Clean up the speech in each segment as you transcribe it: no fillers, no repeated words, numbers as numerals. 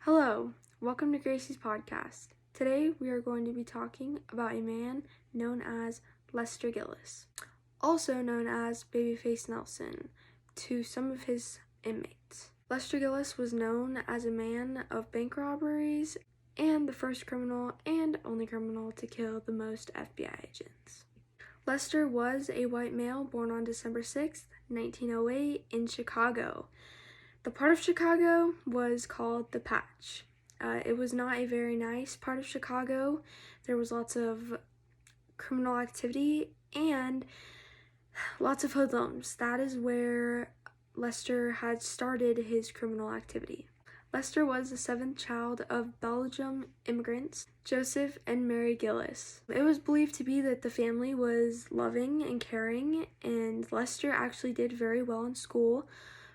Hello, welcome to Gracie's podcast. Today we are going to be talking about a man known as Lester Gillis, also known as Babyface Nelson, to some of his inmates. Lester Gillis was known as a man of bank robberies and the first criminal and only criminal to kill the most FBI agents. Lester was a white male born on December 6th, 1908 in Chicago. The part of Chicago was called the Patch. It was not a very nice part of Chicago. There was lots of criminal activity and lots of hoodlums. That is where Lester had started his criminal activity. Lester was the seventh child of Belgian immigrants, Joseph and Mary Gillis. It was believed to be that the family was loving and caring, and Lester actually did very well in school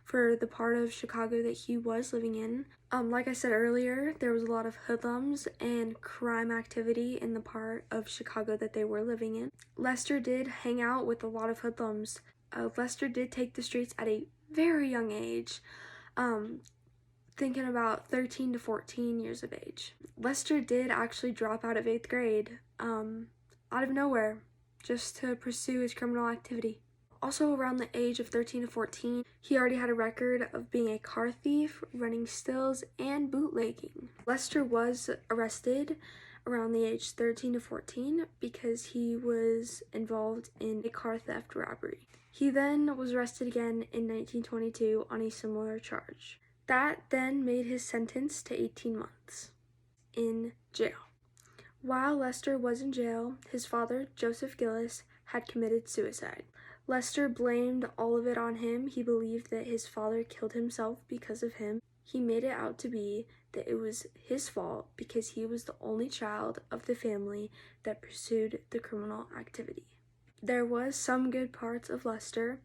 for the part of Chicago that he was living in. Like I said earlier, there was a lot of hoodlums and crime activity in the part of Chicago that they were living in. Lester did hang out with a lot of hoodlums. Lester did take the streets at a very young age, thinking about 13 to 14 years of age. Lester did actually drop out of 8th grade, out of nowhere, just to pursue his criminal activity. Also, around the age of 13 to 14, he already had a record of being a car thief, running stills, and bootlegging. Lester was arrested around the age 13 to 14 because he was involved in a car theft robbery. He then was arrested again in 1922 on a similar charge. That then made his sentence to 18 months in jail. While Lester was in jail, his father, Joseph Gillis, had committed suicide. Lester blamed all of it on him. He believed that his father killed himself because of him. He made it out to be that it was his fault because he was the only child of the family that pursued the criminal activity. There was some good parts of Lester,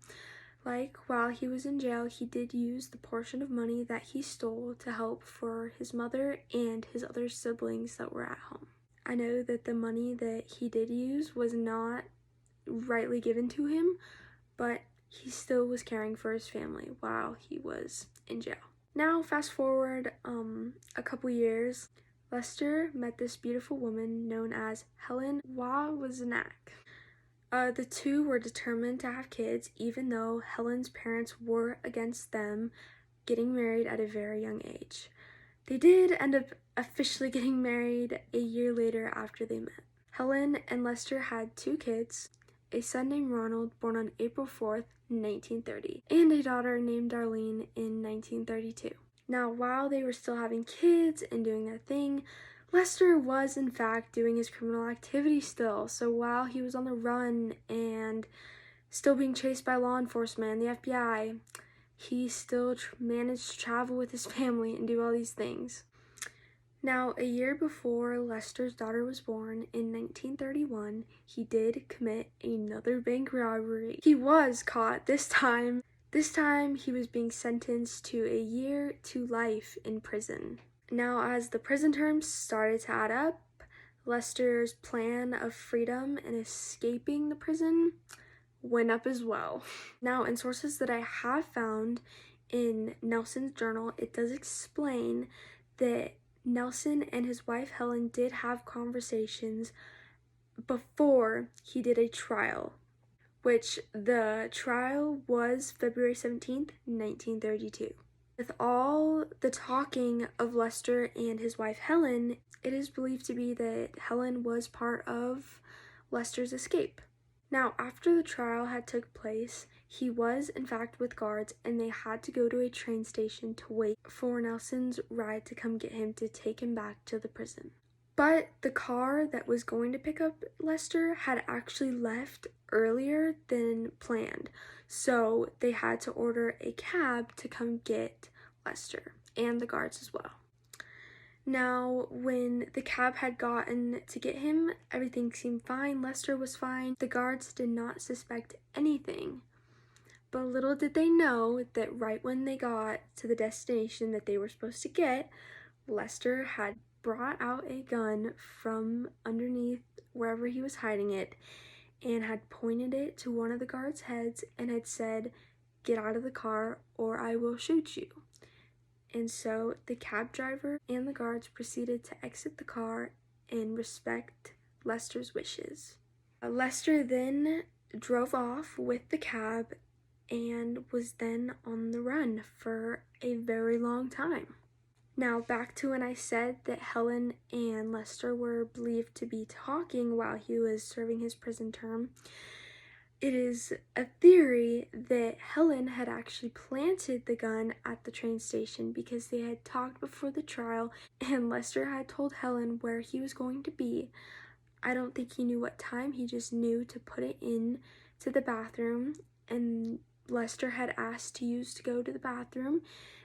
like while he was in jail, he did use the portion of money that he stole to help for his mother and his other siblings that were at home. I know that the money that he did use was not rightly given to him, but he still was caring for his family while he was in jail. Now, fast forward a couple years, Lester met this beautiful woman known as Helen Wawrzyniak. The two were determined to have kids, even though Helen's parents were against them getting married at a very young age. They did end up officially getting married a year later after they met. Helen and Lester had 2 kids, a son named Ronald, born on April 4th, 1930, and a daughter named Darlene in 1932. Now, while they were still having kids and doing their thing, Lester was in fact doing his criminal activity still. So while he was on the run and still being chased by law enforcement and the FBI, he still managed to travel with his family and do all these things. Now, a year before Lester's daughter was born, in 1931, he did commit another bank robbery. He was caught this time. This time, he was being sentenced to a year to life in prison. Now, as the prison terms started to add up, Lester's plan of freedom and escaping the prison went up as well. Now, in sources that I have found in Nelson's journal, it does explain that Nelson and his wife Helen did have conversations before he did a trial, which the trial was February 17th, 1932. With all the talking of Lester and his wife Helen, it is believed to be that Helen was part of Lester's escape. Now, after the trial had took place, he was in fact with guards and they had to go to a train station to wait for Nelson's ride to come get him to take him back to the prison. But the car that was going to pick up Lester had actually left earlier than planned, so they had to order a cab to come get Lester and the guards as well. Now, when the cab had gotten to get him, everything seemed fine. Lester was fine. The guards did not suspect anything. But little did they know that right when they got to the destination that they were supposed to get, Lester had brought out a gun from underneath wherever he was hiding it and had pointed it to one of the guards' heads and had said, "Get out of the car or I will shoot you." and so the cab driver and the guards proceeded to exit the car and respect Lester's wishes. Lester then drove off with the cab and was then on the run for a very long time. Now, back to when I said that Helen and Lester were believed to be talking while he was serving his prison term. It is a theory that Helen had actually planted the gun at the train station because they had talked before the trial and Lester had told Helen where he was going to be. I don't think he knew what time, he just knew to put it in to the bathroom, and Lester had asked to go to the bathroom,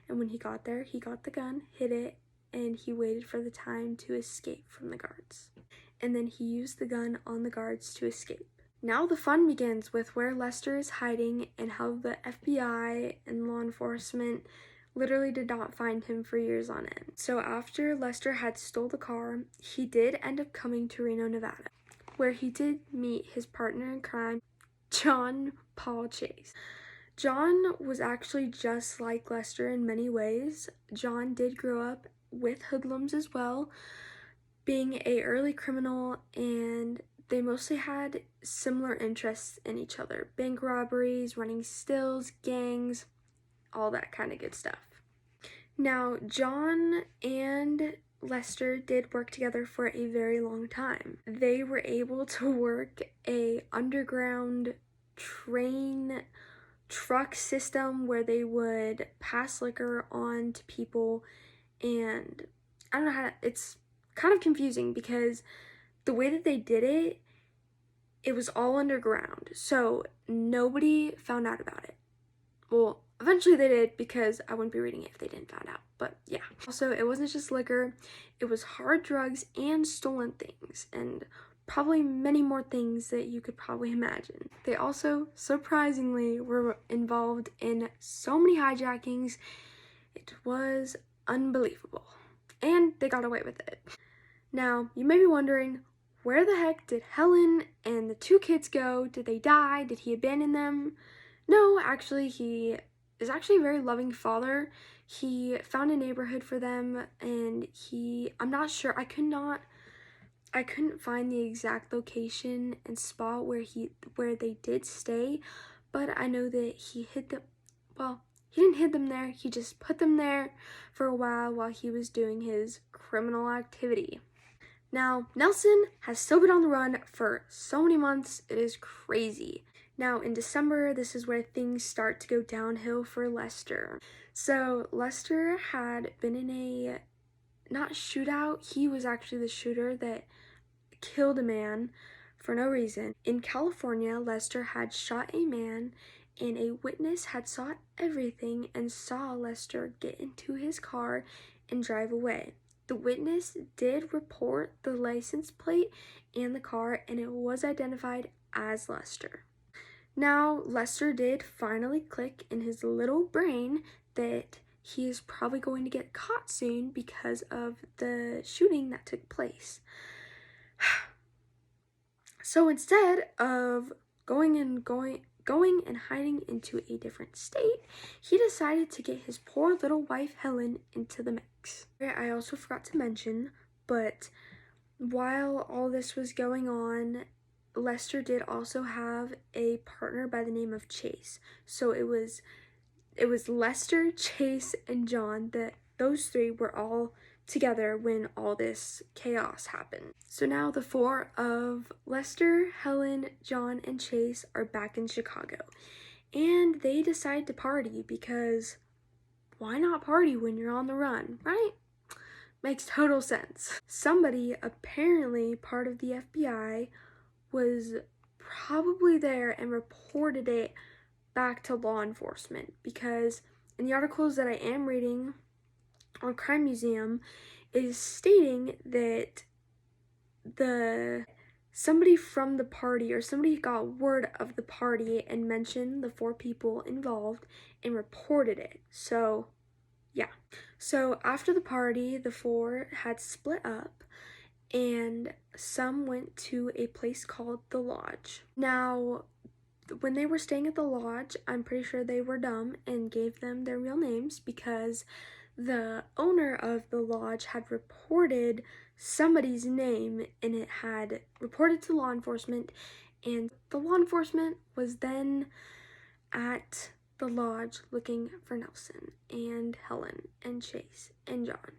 and when he got there, he got the gun, hid it, and he waited for the time to escape from the guards. And then he used the gun on the guards to escape. Now the fun begins with where Lester is hiding and how the FBI and law enforcement literally did not find him for years on end. So after Lester had stole the car, he did end up coming to Reno, Nevada, where he did meet his partner in crime, John Paul Chase. John was actually just like Lester in many ways. John did grow up with hoodlums as well, being an early criminal, and they mostly had similar interests in each other. Bank robberies, running stills, gangs, all that kind of good stuff. Now, John and Lester did work together for a very long time. They were able to work a underground train truck system where they would pass liquor on to people, and I don't know how to, it's kind of confusing because the way that they did it, it was all underground, so nobody found out about it. Well, eventually they did, because I wouldn't be reading it if they didn't find out, but yeah. Also, it wasn't just liquor, it was hard drugs and stolen things, and probably many more things that you could probably imagine. They also, surprisingly, were involved in so many hijackings, it was unbelievable. And they got away with it. Now, you may be wondering, where the heck did Helen and the two kids go? Did they die? Did he abandon them? No, actually, he is actually a very loving father. He found a neighborhood for them, and I'm not sure, I couldn't find the exact location and spot where they did stay, but I know that he hid them. Well, he didn't hid them there, he just put them there for a while he was doing his criminal activity. Now, Nelson has still been on the run for so many months, it is crazy. Now, in December, this is where things start to go downhill for Lester. So, Lester had been in a, not shootout, he was actually the shooter that killed a man for no reason. In California, Lester had shot a man, and a witness had saw everything and saw Lester get into his car and drive away. The witness did report the license plate and the car, and it was identified as Lester. Now, Lester did finally click in his little brain that he is probably going to get caught soon because of the shooting that took place. So instead of going and hiding into a different state, he decided to get his poor little wife Helen into the mix. I also forgot to mention, but while all this was going on, Lester did also have a partner by the name of Chase. So it was Lester, Chase, and John. Those three were all together when all this chaos happened. So now the four of Lester, Helen, John, and Chase are back in Chicago. And they decide to party because why not party when you're on the run, right? Makes total sense. Somebody, apparently part of the FBI, was probably there and reported it back to law enforcement, because in the articles that I am reading on Crime Museum, it is stating that somebody from the party, or somebody got word of the party and mentioned the four people involved and reported it. So yeah. So after the party, the four had split up and some went to a place called the Lodge. Now, when they were staying at the Lodge, I'm pretty sure they were dumb and gave them their real names, because the owner of the lodge had reported somebody's name, and it had reported to law enforcement, and the law enforcement was then at the lodge looking for Nelson and Helen and Chase and John.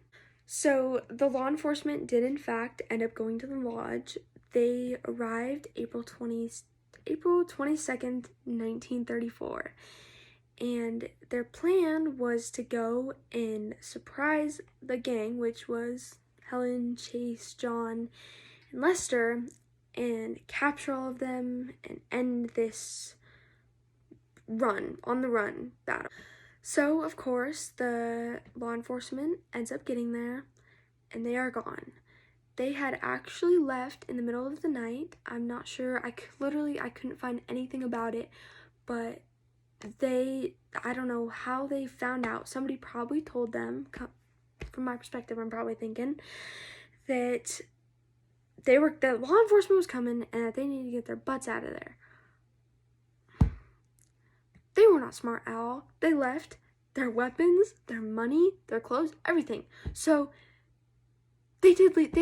So the law enforcement did in fact end up going to the lodge. They arrived April 22nd, 1934. And their plan was to go and surprise the gang, which was Helen, Chase, John, and Lester, and capture all of them and end this on the run battle. So, of course, the law enforcement ends up getting there, and they are gone. They had actually left in the middle of the night. I'm not sure. I couldn't find anything about it, but I don't know how they found out. Somebody probably told them. From my perspective, I'm probably thinking that the law enforcement was coming and that they needed to get their butts out of there. They were not smart at all. They left their weapons, their money, their clothes, everything. So they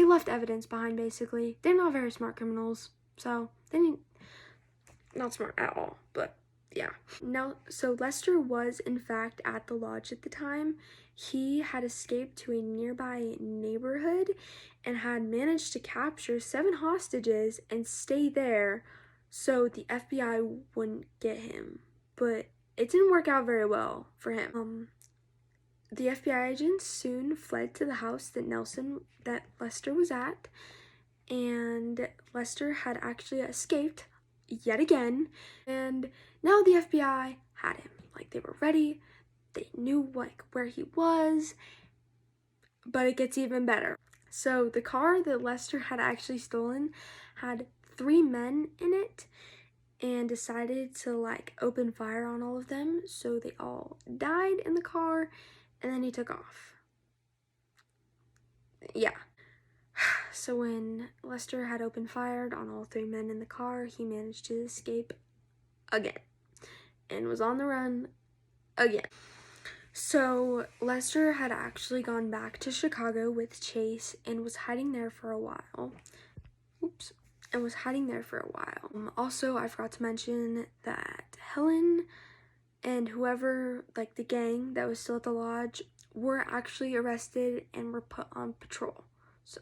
left evidence behind, basically. They're not very smart criminals, so not smart at all, but yeah. Now, so Lester was in fact at the lodge at the time. He had escaped to a nearby neighborhood and had managed to capture 7 hostages and stay there so the FBI wouldn't get him. But it didn't work out very well for him. The FBI agents soon fled to the house that Lester was at, and Lester had actually escaped yet again, and now the FBI had him. Like, they were ready, they knew where he was, but it gets even better. So the car that Lester had actually stolen had 3 men in it, and decided to open fire on all of them, so they all died in the car, and then he took off. Yeah. So when Lester had opened fire on all 3 men in the car, he managed to escape again and was on the run again. So Lester had actually gone back to Chicago with Chase and was hiding there for a while. Also, I forgot to mention that Helen and whoever, the gang that was still at the lodge, were actually arrested and were put on patrol. So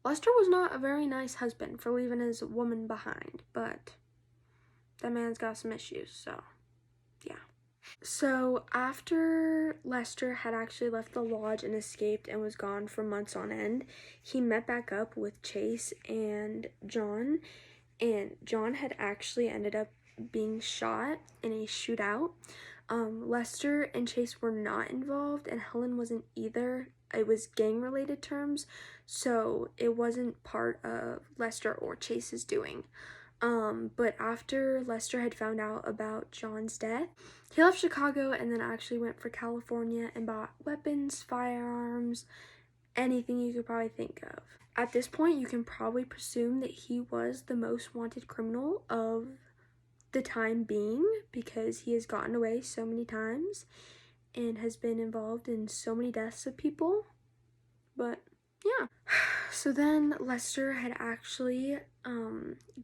Lester was not a very nice husband for leaving his woman behind, but that man's got some issues, so yeah. So after Lester had actually left the lodge and escaped and was gone for months on end, he met back up with Chase and John had actually ended up being shot in a shootout. Lester and Chase were not involved, and Helen wasn't either. It was gang-related terms, so it wasn't part of Lester or Chase's doing. But after Lester had found out about John's death, he left Chicago and then actually went for California and bought weapons, firearms, anything you could probably think of. At this point, you can probably presume that he was the most wanted criminal of the time being, because he has gotten away so many times and has been involved in so many deaths of people. But yeah. So then Lester had actually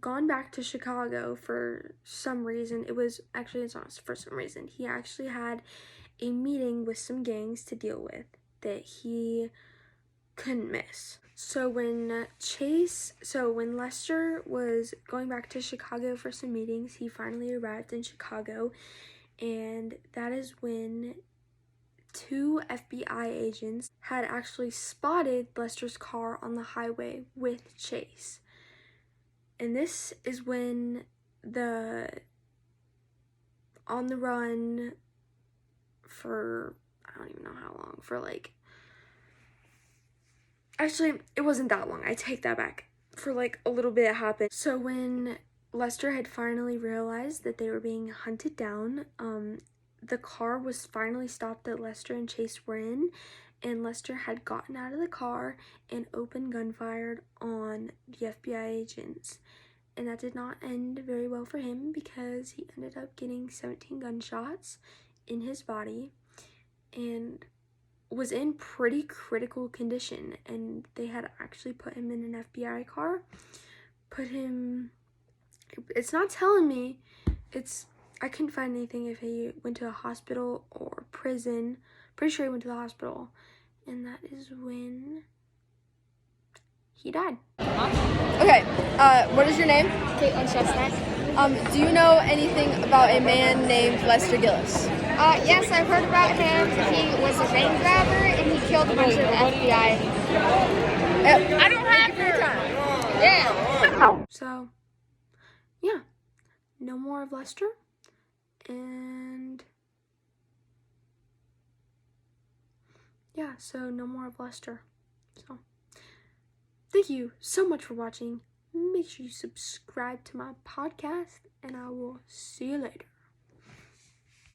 gone back to Chicago for some reason. It's not for some reason. He actually had a meeting with some gangs to deal with that he couldn't miss. So when Lester was going back to Chicago for some meetings, he finally arrived in Chicago, and that is when 2 FBI agents had actually spotted Lester's car on the highway with Chase. And this is when the on the run for, I don't even know how long, actually, it wasn't that long. I take that back. For a little bit it happened. So when Lester had finally realized that they were being hunted down, the car was finally stopped that Lester and Chase were in, and Lester had gotten out of the car and opened gunfire on the FBI agents. And that did not end very well for him, because he ended up getting 17 gunshots in his body, and was in pretty critical condition, and they had actually put him in an FBI car. It's not telling me, I couldn't find anything if he went to a hospital or prison. Pretty sure he went to the hospital, and that is when he died. Okay, what is your name? Caitlin Chestnut. Do you know anything about a man named Lester Gillis? Yes, I've heard about him. He was a bank robber and he killed a bunch of the FBI. I don't have your time. Yeah. So, yeah, no more of Lester, and yeah, so no more of Lester. So, thank you so much for watching. Make sure you subscribe to my podcast, and I will see you later.